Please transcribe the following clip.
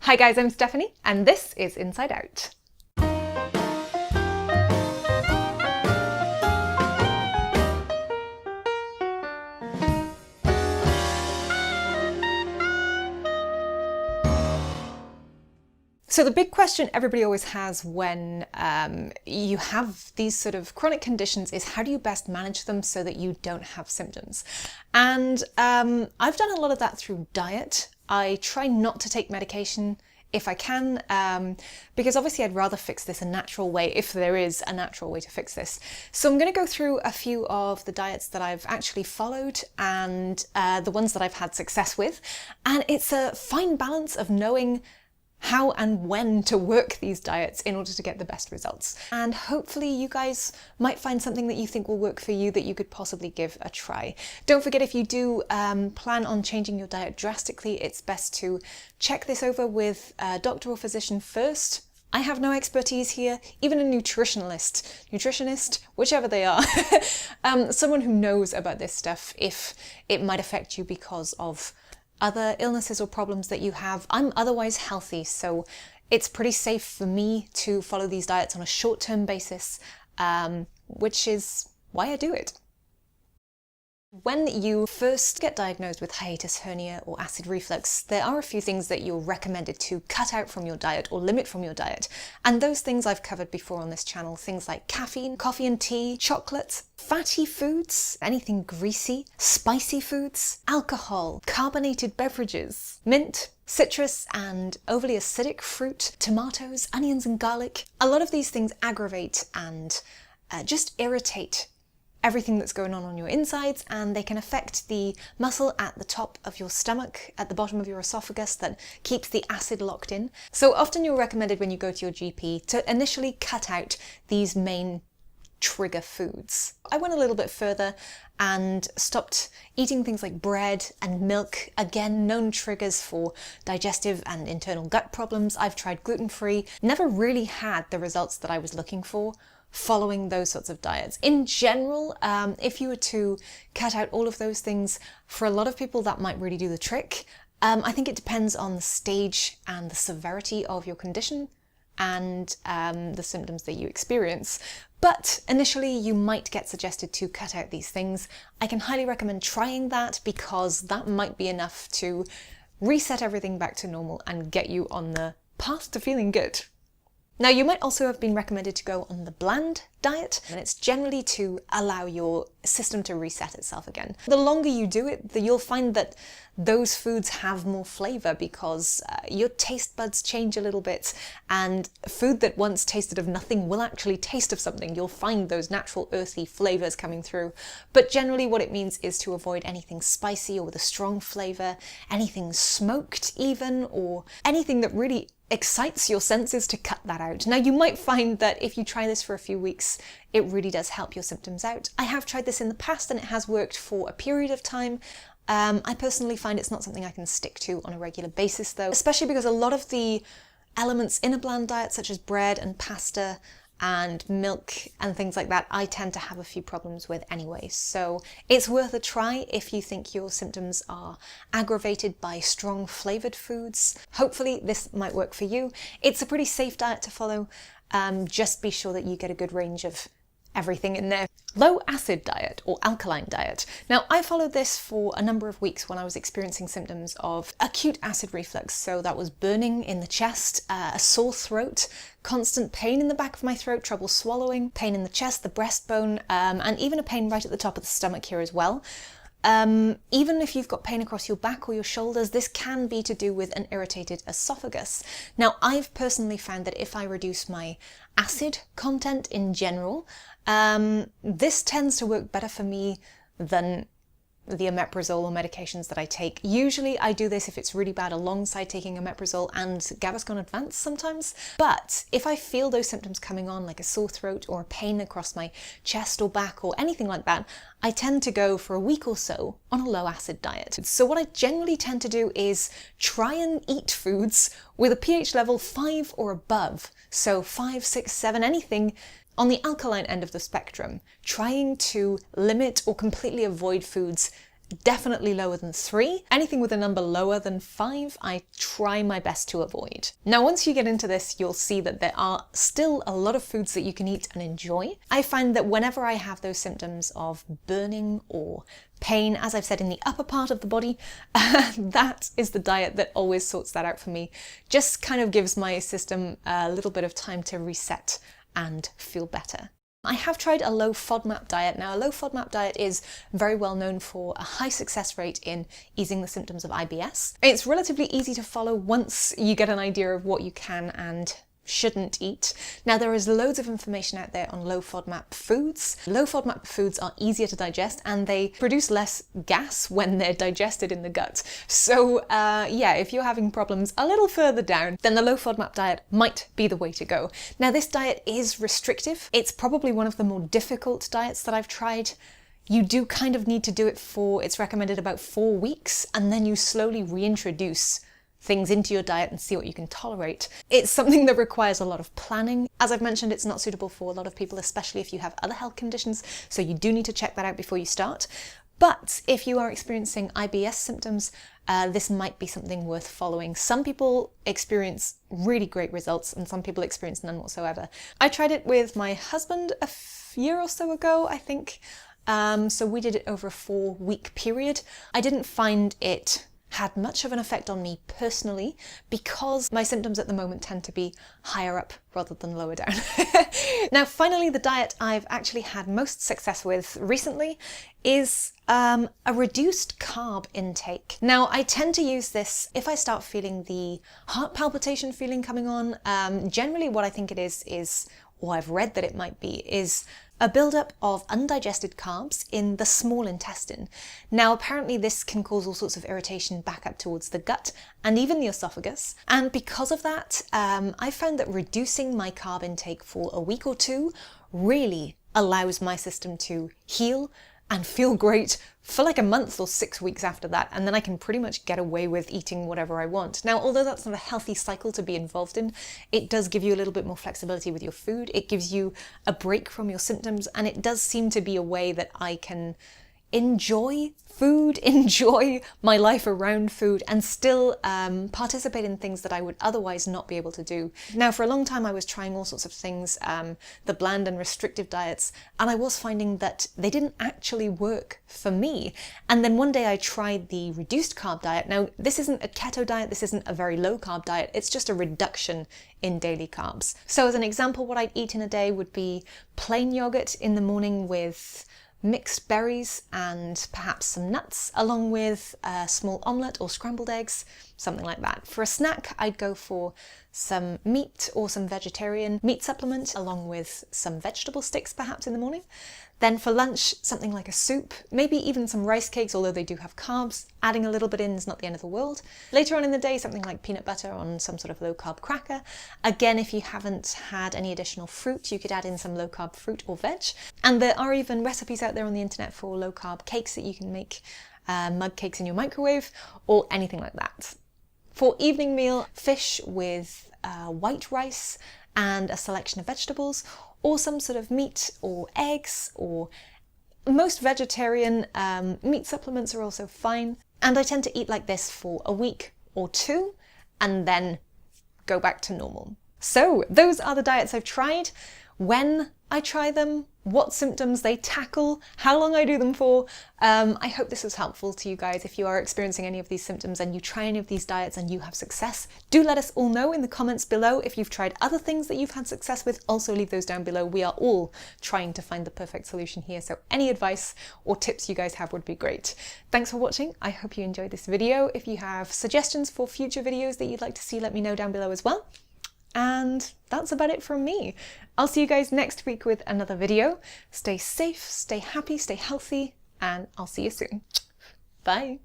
Hi guys, I'm Stephanie, and this is Inside Out. So the big question everybody always has when you have these sort of chronic conditions is how do you best manage them so that you don't have symptoms? And I've done a lot of that through diet. I try not to take medication if I can, because obviously I'd rather fix this a natural way, if there is a natural way to fix this. So I'm going to go through a few of the diets that I've actually followed and the ones that I've had success with. And it's a fine balance of knowing how and when to work these diets in order to get the best results. And hopefully you guys might find something that you think will work for you that you could possibly give a try. Don't forget, if you do plan on changing your diet drastically, it's best to check this over with a doctor or physician first. I have no expertise here, even a nutritionist, whichever they are, someone who knows about this stuff if it might affect you because of other illnesses or problems that you have. I'm otherwise healthy, so it's pretty safe for me to follow these diets on a short-term basis, which is why I do it. When you first get diagnosed with hiatus hernia or acid reflux, there are a few things that you're recommended to cut out from your diet or limit from your diet. And those things I've covered before on this channel, things like caffeine, coffee and tea, chocolate, fatty foods, anything greasy, spicy foods, alcohol, carbonated beverages, mint, citrus and overly acidic fruit, tomatoes, onions and garlic. A lot of these things aggravate and just irritate everything that's going on your insides, and they can affect the muscle at the top of your stomach, at the bottom of your esophagus, that keeps the acid locked in. So often you're recommended when you go to your GP to initially cut out these main trigger foods. I went a little bit further and stopped eating things like bread and milk, again known triggers for digestive and internal gut problems. I've tried gluten-free, never really had the results that I was looking for following those sorts of diets. In general, if you were to cut out all of those things, for a lot of people that might really do the trick. I think it depends on the stage and the severity of your condition and the symptoms that you experience. But initially you might get suggested to cut out these things. I can highly recommend trying that because that might be enough to reset everything back to normal and get you on the path to feeling good. Now, you might also have been recommended to go on the bland diet, and it's generally to allow your system to reset itself again. The longer you do it, you'll find that those foods have more flavor because your taste buds change a little bit, and food that once tasted of nothing will actually taste of something. You'll find those natural earthy flavors coming through. But generally what it means is to avoid anything spicy or with a strong flavor, anything smoked even, or anything that really excites your senses, to cut that out. Now, you might find that if you try this for a few weeks, it really does help your symptoms out. I have tried this in the past and it has worked for a period of time. I personally find it's not something I can stick to on a regular basis though, especially because a lot of the elements in a bland diet, such as bread and pasta and milk and things like that, I tend to have a few problems with anyway. So it's worth a try if you think your symptoms are aggravated by strong flavored foods. Hopefully this might work for you. It's a pretty safe diet to follow. Just be sure that you get a good range of everything in there. Low acid diet or alkaline diet. Now, I followed this for a number of weeks when I was experiencing symptoms of acute acid reflux. So that was burning in the chest, a sore throat, constant pain in the back of my throat, trouble swallowing, pain in the chest, the breastbone, and even a pain right at the top of the stomach here as well. Even if you've got pain across your back or your shoulders, this can be to do with an irritated esophagus. Now, I've personally found that if I reduce my acid content in general, this tends to work better for me than the omeprazole or medications that I take. Usually I do this if it's really bad alongside taking omeprazole and Gaviscon Advance sometimes. But if I feel those symptoms coming on, like a sore throat or a pain across my chest or back or anything like that, I tend to go for a week or so on a low acid diet. So what I generally tend to do is try and eat foods with a pH level 5 or above. So 5, 6, 7, anything on the alkaline end of the spectrum, trying to limit or completely avoid foods definitely lower than 3. Anything with a number lower than 5, I try my best to avoid. Now, once you get into this, you'll see that there are still a lot of foods that you can eat and enjoy. I find that whenever I have those symptoms of burning or pain, as I've said, in the upper part of the body, that is the diet that always sorts that out for me. Just kind of gives my system a little bit of time to reset and feel better. I have tried a low FODMAP diet. Now, a low FODMAP diet is very well known for a high success rate in easing the symptoms of IBS. It's relatively easy to follow once you get an idea of what you can and shouldn't eat. Now, there is loads of information out there on low FODMAP foods. Low FODMAP foods are easier to digest and they produce less gas when they're digested in the gut. So yeah, if you're having problems a little further down, then the low FODMAP diet might be the way to go. Now, this diet is restrictive. It's probably one of the more difficult diets that I've tried. You do kind of need to do it for, it's recommended, about 4 weeks, and then you slowly reintroduce things into your diet and see what you can tolerate. It's something that requires a lot of planning. As I've mentioned, it's not suitable for a lot of people, especially if you have other health conditions, so you do need to check that out before you start. But if you are experiencing IBS symptoms, this might be something worth following. Some people experience really great results and some people experience none whatsoever. I tried it with my husband a year or so ago, I think. So we did it over a 4-week period. I didn't find it had much of an effect on me personally because my symptoms at the moment tend to be higher up rather than lower down. Now, finally, the diet I've actually had most success with recently is a reduced carb intake. Now, I tend to use this if I start feeling the heart palpitation feeling coming on. Generally what I think it is, or I've read that it might be, is a buildup of undigested carbs in the small intestine. Now, apparently this can cause all sorts of irritation back up towards the gut and even the esophagus. And because of that, I found that reducing my carb intake for a week or 2 really allows my system to heal and feel great for like a month or 6 weeks after that, and then I can pretty much get away with eating whatever I want. Now, although that's not a healthy cycle to be involved in, it does give you a little bit more flexibility with your food. It gives you a break from your symptoms, and it does seem to be a way that I can enjoy food, enjoy my life around food, and still participate in things that I would otherwise not be able to do. Now, for a long time I was trying all sorts of things, the bland and restrictive diets, and I was finding that they didn't actually work for me. And then one day I tried the reduced carb diet. Now, this isn't a keto diet, this isn't a very low carb diet, it's just a reduction in daily carbs. So as an example, what I'd eat in a day would be plain yogurt in the morning with mixed berries and perhaps some nuts, along with a small omelette or scrambled eggs, something like that. For a snack, I'd go for some meat or some vegetarian meat supplement, along with some vegetable sticks perhaps in the morning. Then for lunch, something like a soup, maybe even some rice cakes, although they do have carbs. Adding a little bit in is not the end of the world. Later on in the day, something like peanut butter on some sort of low-carb cracker. Again, if you haven't had any additional fruit, you could add in some low-carb fruit or veg. And there are even recipes out there on the internet for low-carb cakes that you can make, mug cakes in your microwave, or anything like that. For evening meal, fish with white rice and a selection of vegetables, or some sort of meat or eggs, or most vegetarian meat supplements are also fine. And I tend to eat like this for a week or 2 and then go back to normal. So those are the diets I've tried. When I try them, what symptoms they tackle, how long I do them for. I hope this was helpful to you guys. If you are experiencing any of these symptoms and you try any of these diets and you have success, do let us all know in the comments below. If you've tried other things that you've had success with, also leave those down below. We are all trying to find the perfect solution here, so any advice or tips you guys have would be great. Thanks for watching. I hope you enjoyed this video. If you have suggestions for future videos that you'd like to see, let me know down below as well. And that's about it from me. I'll see you guys next week with another video. Stay safe, stay happy, stay healthy, and I'll see you soon. Bye.